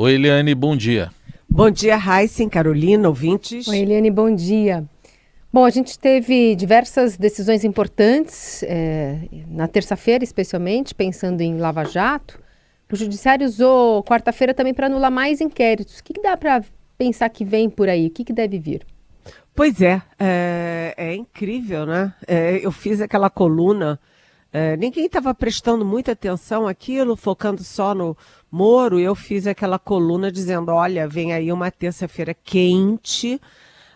Oi, Eliane, bom dia. Bom dia, Heisen, Carolina, ouvintes. Oi, Eliane, bom dia. Bom, a gente teve diversas decisões importantes, na terça-feira, especialmente, pensando em Lava Jato. O Judiciário usou quarta-feira também para anular mais inquéritos. O que dá para pensar que vem por aí? O que deve vir? Pois é incrível, né? Eu fiz aquela coluna, ninguém estava prestando muita atenção àquilo, focando só no Moro, e eu fiz aquela coluna dizendo, olha, vem aí uma terça-feira quente,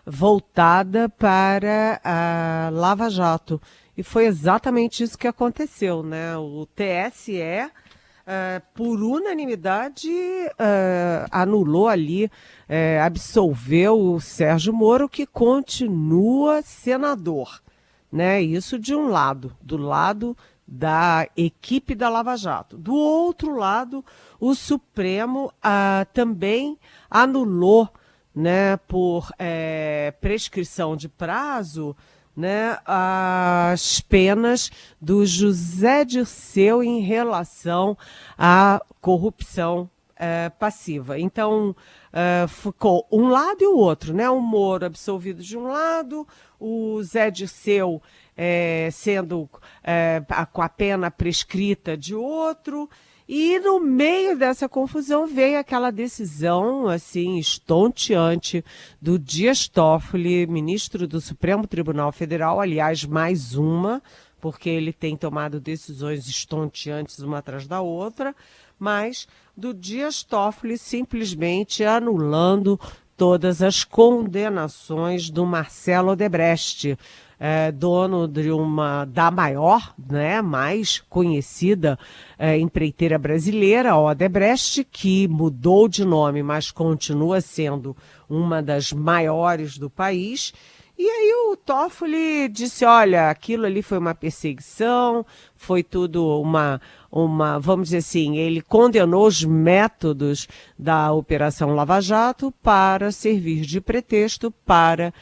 voltada para a Lava Jato. E foi exatamente isso que aconteceu, né? O TSE, por unanimidade, anulou ali, absolveu o Sérgio Moro, que continua senador, né? Isso de um lado, do lado da equipe da Lava Jato. Do outro lado, o Supremo também anulou, né, por prescrição de prazo, né, as penas do José Dirceu em relação à corrupção passiva. Então, ficou um lado e o outro, né? O Moro absolvido de um lado, o Zé Dirceu sendo com a pena prescrita de outro. E no meio dessa confusão veio aquela decisão assim estonteante do Dias Toffoli, ministro do Supremo Tribunal Federal, aliás, mais uma, porque ele tem tomado decisões estonteantes uma atrás da outra, mas do Dias Toffoli simplesmente anulando todas as condenações do Marcelo Odebrecht, dono da maior, né, mais conhecida empreiteira brasileira, a Odebrecht, que mudou de nome, mas continua sendo uma das maiores do país. E aí o Toffoli disse, olha, aquilo ali foi uma perseguição, foi tudo vamos dizer assim, ele condenou os métodos da Operação Lava Jato para servir de pretexto para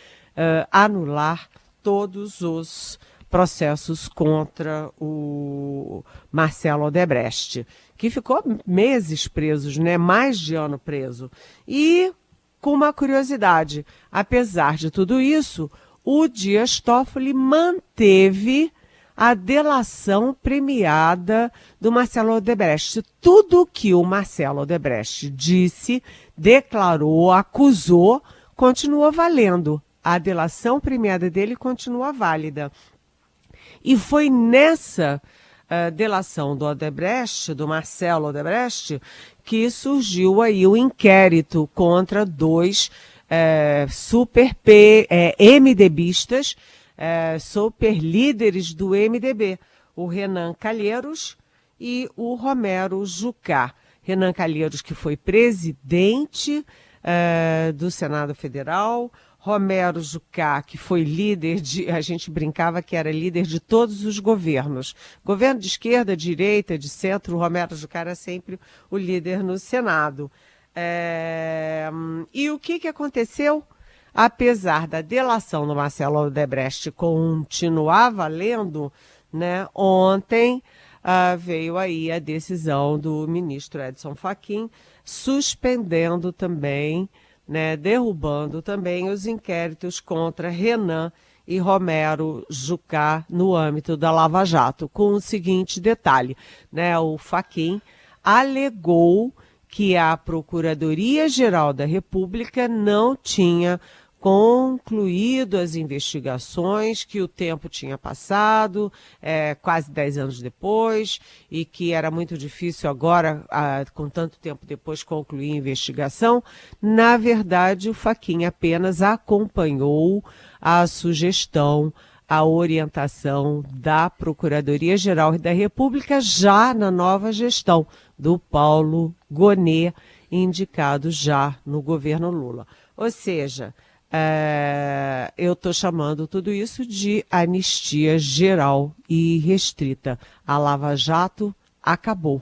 anular todos os processos contra o Marcelo Odebrecht, que ficou meses presos, né? Mais de ano preso. E, com uma curiosidade, apesar de tudo isso, o Dias Toffoli manteve a delação premiada do Marcelo Odebrecht. Tudo que o Marcelo Odebrecht disse, declarou, acusou, continua valendo. A delação premiada dele continua válida. E foi nessa delação do Odebrecht, do Marcelo Odebrecht, que surgiu aí o inquérito contra dois MDBistas, super líderes do MDB, o Renan Calheiros e o Romero Jucá. Renan Calheiros, que foi presidente do Senado Federal, Romero Jucá, que foi a gente brincava que era líder de todos os governos. Governo de esquerda, direita, de centro, o Romero Jucá era sempre o líder no Senado. E o que aconteceu? Apesar da delação do Marcelo Odebrecht continuar valendo, né, ontem veio aí a decisão do ministro Edson Fachin, suspendendo também, né, derrubando também os inquéritos contra Renan e Romero Jucá no âmbito da Lava Jato, com o seguinte detalhe, né, o Fachin alegou que a Procuradoria-Geral da República não tinha concluído as investigações, que o tempo tinha passado, quase 10 anos depois, e que era muito difícil agora, com tanto tempo depois, concluir a investigação. Na verdade, o Fachin apenas acompanhou a sugestão, a orientação da Procuradoria-Geral da República já na nova gestão do Paulo Gonet, indicado já no governo Lula. Ou seja, eu estou chamando tudo isso de anistia geral e restrita. A Lava Jato acabou,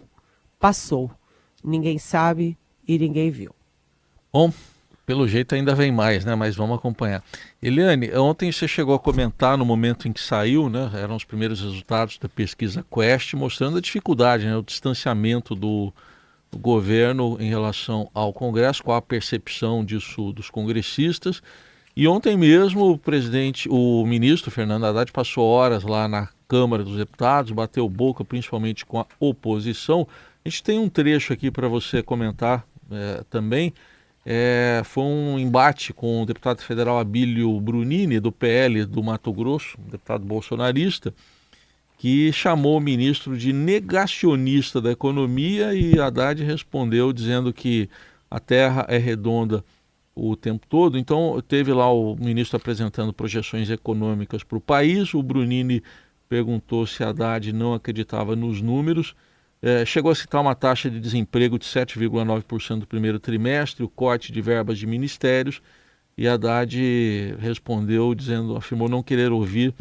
passou. Ninguém sabe e ninguém viu. Bom, pelo jeito ainda vem mais, né? Mas vamos acompanhar. Eliane, ontem você chegou a comentar no momento em que saiu, né? Eram os primeiros resultados da pesquisa Quest, mostrando a dificuldade, né? O distanciamento do governo em relação ao Congresso, qual a percepção disso dos congressistas. E ontem mesmo o ministro Fernando Haddad passou horas lá na Câmara dos Deputados, bateu boca principalmente com a oposição. A gente tem um trecho aqui para você comentar também. Foi um embate com o deputado federal Abílio Brunini, do PL do Mato Grosso, um deputado bolsonarista, que chamou o ministro de negacionista da economia, e Haddad respondeu dizendo que a terra é redonda o tempo todo. Então teve lá o ministro apresentando projeções econômicas para o país, o Brunini perguntou se Haddad não acreditava nos números, chegou a citar uma taxa de desemprego de 7,9% do primeiro trimestre, o corte de verbas de ministérios, e Haddad respondeu afirmou não querer ouvir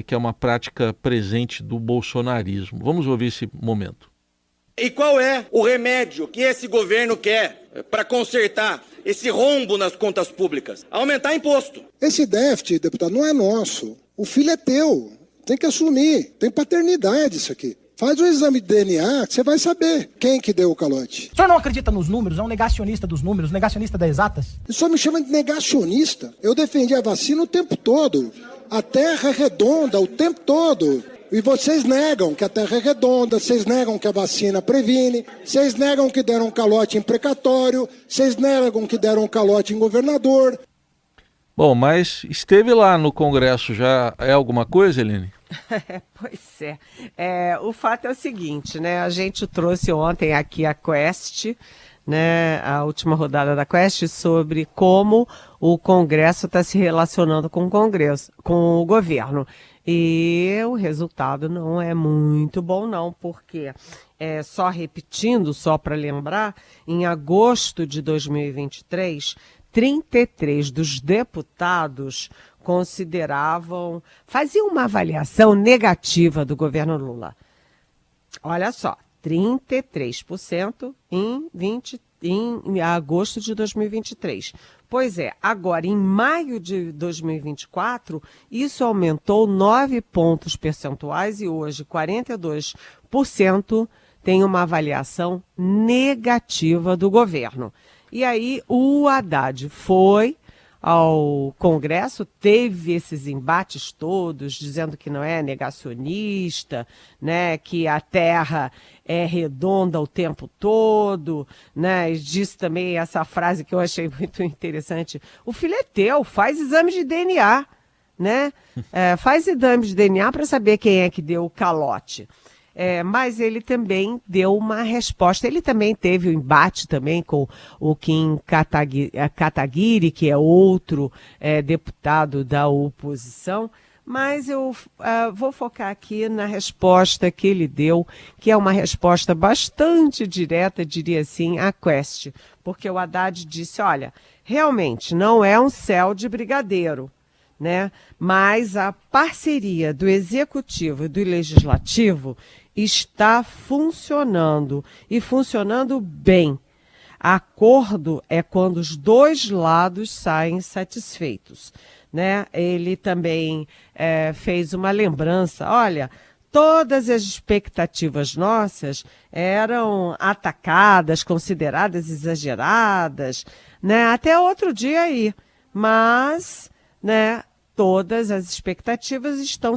que é uma prática presente do bolsonarismo. Vamos ouvir esse momento. E qual é o remédio que esse governo quer para consertar esse rombo nas contas públicas? Aumentar imposto. Esse déficit, deputado, não é nosso. O filho é teu. Tem que assumir. Tem paternidade isso aqui. Faz um exame de DNA que você vai saber quem que deu o calote. O senhor não acredita nos números? É um negacionista dos números, negacionista das exatas? O senhor me chama de negacionista? Eu defendi a vacina o tempo todo. A terra é redonda o tempo todo. E vocês negam que a terra é redonda, vocês negam que a vacina previne, vocês negam que deram calote em precatório, vocês negam que deram calote em governador. Bom, mas esteve lá no Congresso, já é alguma coisa, Eline? Pois é. O fato é o seguinte, né? A gente trouxe ontem aqui a Quest, né, a última rodada da Quest, sobre como o Congresso está se relacionando com o governo. E o resultado não é muito bom, não, porque, só repetindo, só para lembrar, em agosto de 2023, 33 dos deputados faziam uma avaliação negativa do governo Lula. Olha só, 33% em agosto de 2023. Pois é, agora em maio de 2024, isso aumentou 9 pontos percentuais e hoje 42% tem uma avaliação negativa do governo. E aí o Haddad foi ao Congresso, teve esses embates todos, dizendo que não é negacionista, né, que a terra é redonda o tempo todo, né, e disse também essa frase que eu achei muito interessante: o filho é teu, faz exame de DNA, né, faz exame de DNA para saber quem é que deu o calote. Mas ele também deu uma resposta. Ele também teve um embate também com o Kim Kataguiri, que é outro deputado da oposição. Mas eu vou focar aqui na resposta que ele deu, que é uma resposta bastante direta, diria assim, à Quest. Porque o Haddad disse, olha, realmente não é um céu de brigadeiro, né? Mas a parceria do Executivo e do Legislativo está funcionando e funcionando bem. Acordo é quando os dois lados saem satisfeitos, né? Ele também fez uma lembrança, olha, todas as expectativas nossas eram atacadas, consideradas exageradas, né? Até outro dia aí, mas, né, todas as expectativas estão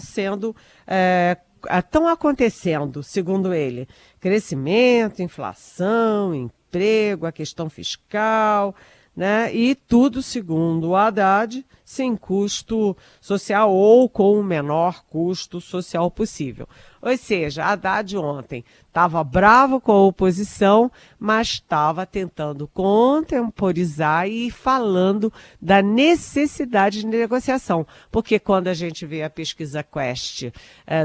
acontecendo, segundo ele. Crescimento, inflação, emprego, a questão fiscal, né? E tudo, segundo o Haddad, sem custo social ou com o menor custo social possível. Ou seja, Haddad ontem estava bravo com a oposição, mas estava tentando contemporizar e falando da necessidade de negociação. Porque quando a gente vê a pesquisa Quest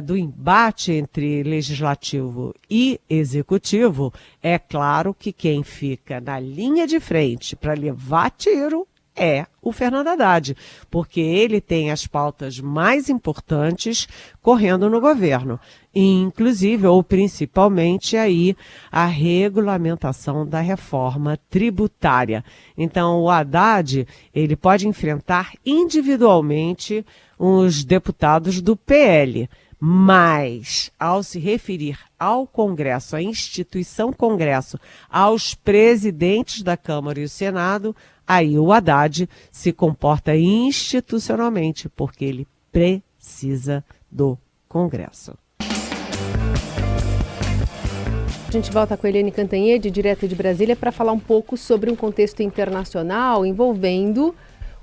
do embate entre legislativo e executivo, é claro que quem fica na linha de frente para levar tiro é o Fernando Haddad, porque ele tem as pautas mais importantes correndo no governo, inclusive ou principalmente aí a regulamentação da reforma tributária. Então o Haddad, ele pode enfrentar individualmente os deputados do PL, Mas, ao se referir ao Congresso, à instituição Congresso, aos presidentes da Câmara e o Senado, aí o Haddad se comporta institucionalmente, porque ele precisa do Congresso. A gente volta com a Eliane Cantanhede, direto de Brasília, para falar um pouco sobre um contexto internacional envolvendo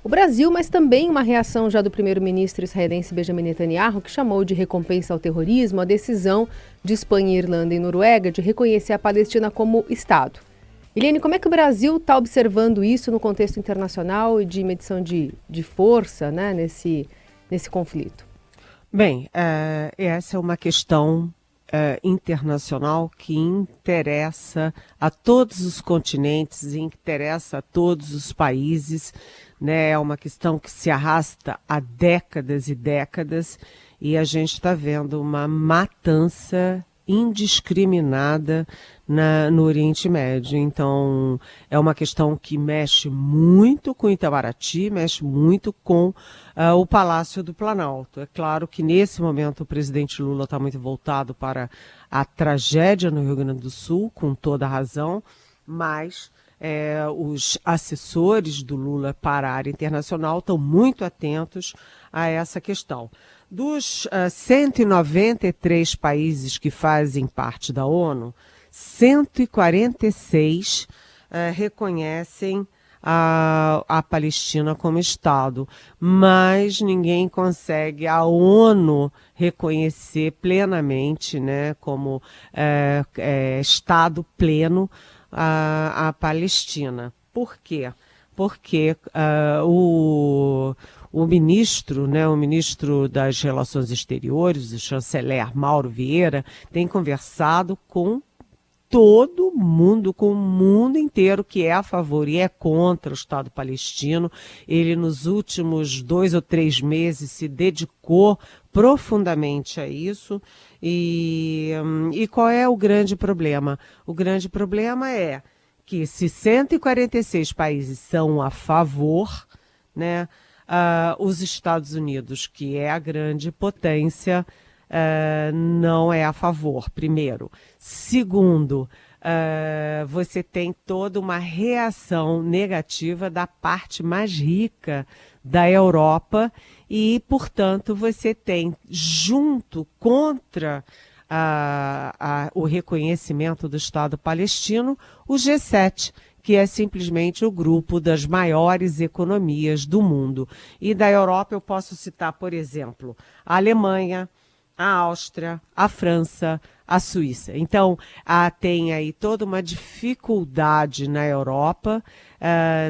o Brasil, mas também uma reação já do primeiro-ministro israelense Benjamin Netanyahu, que chamou de recompensa ao terrorismo a decisão de Espanha, Irlanda e Noruega de reconhecer a Palestina como Estado. Eliane, como é que o Brasil está observando isso no contexto internacional e de medição de força, né, nesse conflito? Bem, essa é uma questão internacional que interessa a todos os continentes, interessa a todos os países, né? É uma questão que se arrasta há décadas e décadas e a gente está vendo uma matança indiscriminada no Oriente Médio. Então, é uma questão que mexe muito com Itamaraty, mexe muito com o Palácio do Planalto. É claro que nesse momento o presidente Lula está muito voltado para a tragédia no Rio Grande do Sul, com toda a razão, mas os assessores do Lula para a área internacional estão muito atentos a essa questão. Dos 193 países que fazem parte da ONU, 146 reconhecem a Palestina como Estado, mas ninguém consegue a ONU reconhecer plenamente, né, como Estado pleno a Palestina. Por quê? Porque o ministro, né, o ministro das Relações Exteriores, o chanceler Mauro Vieira, tem conversado com todo mundo, com o mundo inteiro que é a favor e é contra o Estado palestino. Ele, nos últimos 2 ou 3 meses, se dedicou profundamente a isso. E qual é o grande problema? O grande problema é que se 146 países são a favor, né, os Estados Unidos, que é a grande potência, não é a favor, primeiro. Segundo, você tem toda uma reação negativa da parte mais rica da Europa e, portanto, você tem, junto contra o reconhecimento do Estado palestino, o G7, que é simplesmente o grupo das maiores economias do mundo. E da Europa eu posso citar, por exemplo, a Alemanha, a Áustria, a França, a Suíça. Então, tem aí toda uma dificuldade na Europa,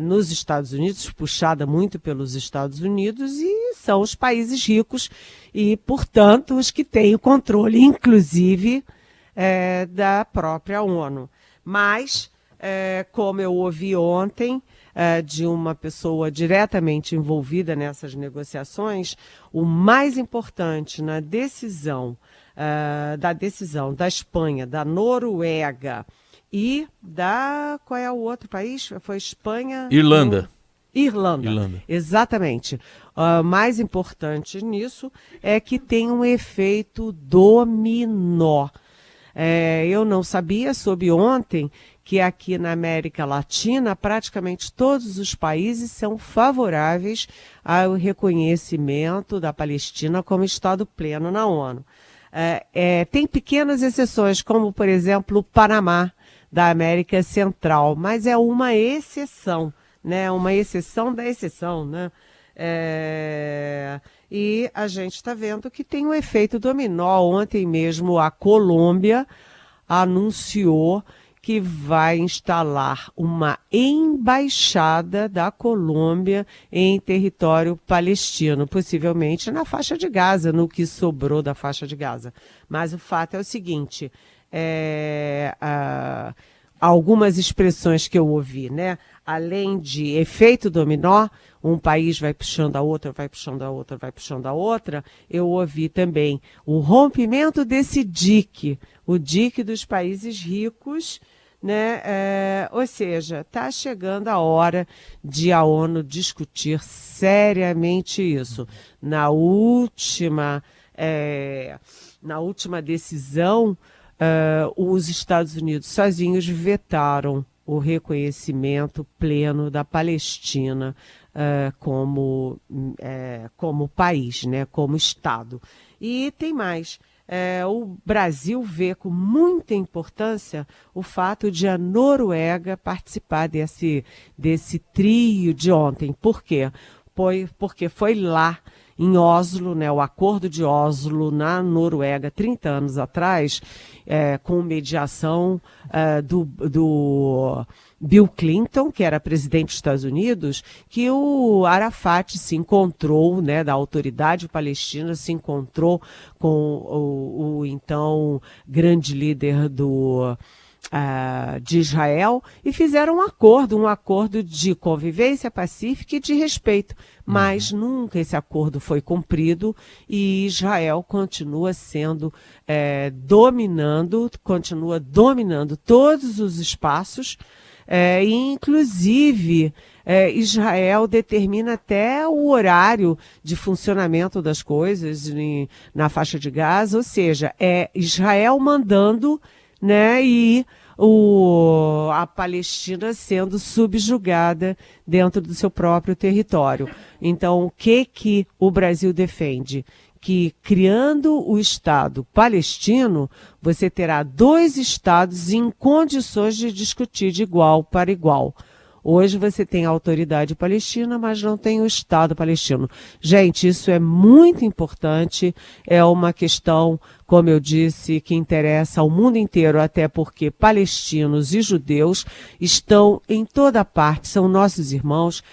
nos Estados Unidos, puxada muito pelos Estados Unidos, e são os países ricos e, portanto, os que têm o controle, inclusive, da própria ONU. Mas, como eu ouvi ontem, de uma pessoa diretamente envolvida nessas negociações, o mais importante na decisão, da Espanha, da Noruega e qual é o outro país? Foi Espanha? Irlanda. Irlanda. Exatamente. O mais importante nisso é que tem um efeito dominó. Eu não sabia, soube ontem, que aqui na América Latina, praticamente todos os países são favoráveis ao reconhecimento da Palestina como Estado pleno na ONU. Tem pequenas exceções, como, por exemplo, o Panamá, da América Central, mas é uma exceção, né? Uma exceção da exceção, né? E a gente está vendo que tem um efeito dominó. Ontem mesmo a Colômbia anunciou que vai instalar uma embaixada da Colômbia em território palestino, possivelmente na faixa de Gaza, no que sobrou da faixa de Gaza. Mas o fato é o seguinte, algumas expressões que eu ouvi, né? Além de efeito dominó, um país vai puxando a outra, vai puxando a outra, vai puxando a outra, eu ouvi também o rompimento desse dique, o dique dos países ricos, né? Ou seja, está chegando a hora de a ONU discutir seriamente isso. Na última na última decisão, os Estados Unidos sozinhos vetaram o reconhecimento pleno da Palestina como país, né, como Estado. E tem mais. O Brasil vê com muita importância o fato de a Noruega participar desse trio de ontem. Por quê? Porque foi lá em Oslo, né, o Acordo de Oslo, na Noruega, 30 anos atrás, com mediação do Bill Clinton, que era presidente dos Estados Unidos, que o Arafat se encontrou, né, da autoridade palestina, se encontrou com o então grande líder de Israel e fizeram um acordo de convivência pacífica e de respeito, mas nunca esse acordo foi cumprido e Israel continua dominando todos os espaços, e inclusive Israel determina até o horário de funcionamento das coisas na faixa de Gaza, ou seja, é Israel mandando, né, e a Palestina sendo subjugada dentro do seu próprio território. Então, o que o Brasil defende? Que criando o Estado palestino, você terá 2 estados em condições de discutir de igual para igual. Hoje você tem a autoridade palestina, mas não tem o Estado palestino. Gente, isso é muito importante, é uma questão, como eu disse, que interessa ao mundo inteiro, até porque palestinos e judeus estão em toda parte, são nossos irmãos,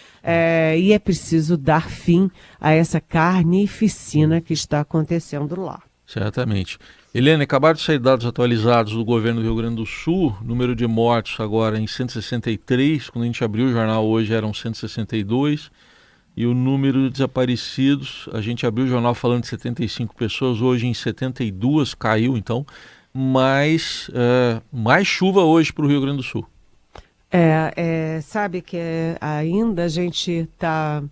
e é preciso dar fim a essa carnificina que está acontecendo lá. Certamente. Helene, acabaram de sair dados atualizados do governo do Rio Grande do Sul, número de mortos agora em 163, quando a gente abriu o jornal hoje eram 162, e o número de desaparecidos, a gente abriu o jornal falando de 75 pessoas, hoje em 72 caiu então, mais chuva hoje para o Rio Grande do Sul. Sabe que ainda a gente está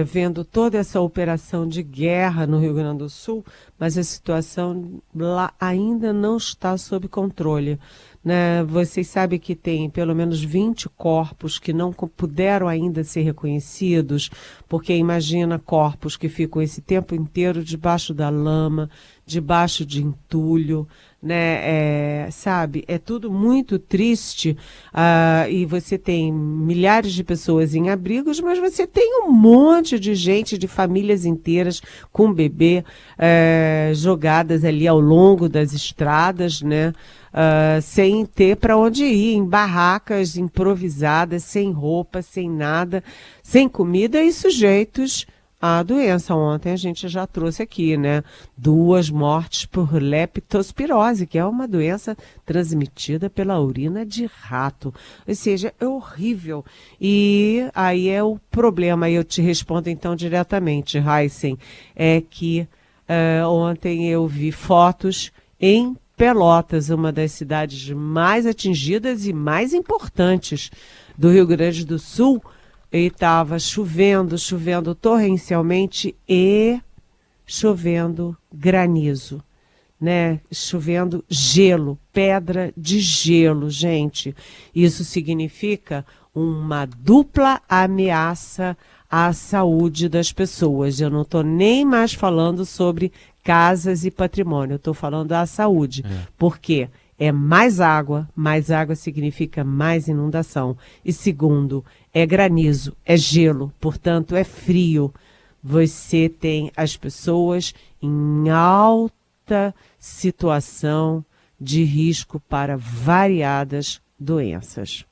vendo toda essa operação de guerra no Rio Grande do Sul, mas a situação lá ainda não está sob controle, né? Vocês sabem que tem pelo menos 20 corpos que não puderam ainda ser reconhecidos, porque imagina corpos que ficam esse tempo inteiro debaixo da lama, debaixo de entulho, né? Sabe, é tudo muito triste, e você tem milhares de pessoas em abrigos, mas você tem um monte de gente, de famílias inteiras com bebê jogadas ali ao longo das estradas, né? Sem ter para onde ir, em barracas improvisadas, sem roupa, sem nada, sem comida e sujeitos à doença. Ontem a gente já trouxe aqui, né? 2 mortes por leptospirose, que é uma doença transmitida pela urina de rato. Ou seja, é horrível. E aí é o problema, e eu te respondo então diretamente, Heisen, é que ontem eu vi fotos em Pelotas, uma das cidades mais atingidas e mais importantes do Rio Grande do Sul, e estava chovendo torrencialmente e chovendo granizo, né? Chovendo gelo, pedra de gelo, gente. Isso significa uma dupla ameaça à saúde das pessoas. Eu não estou nem mais falando sobre casas e patrimônio, eu estou falando da saúde. Porque mais água significa mais inundação. E segundo, é granizo, é gelo, portanto é frio. Você tem as pessoas em alta situação de risco para variadas doenças.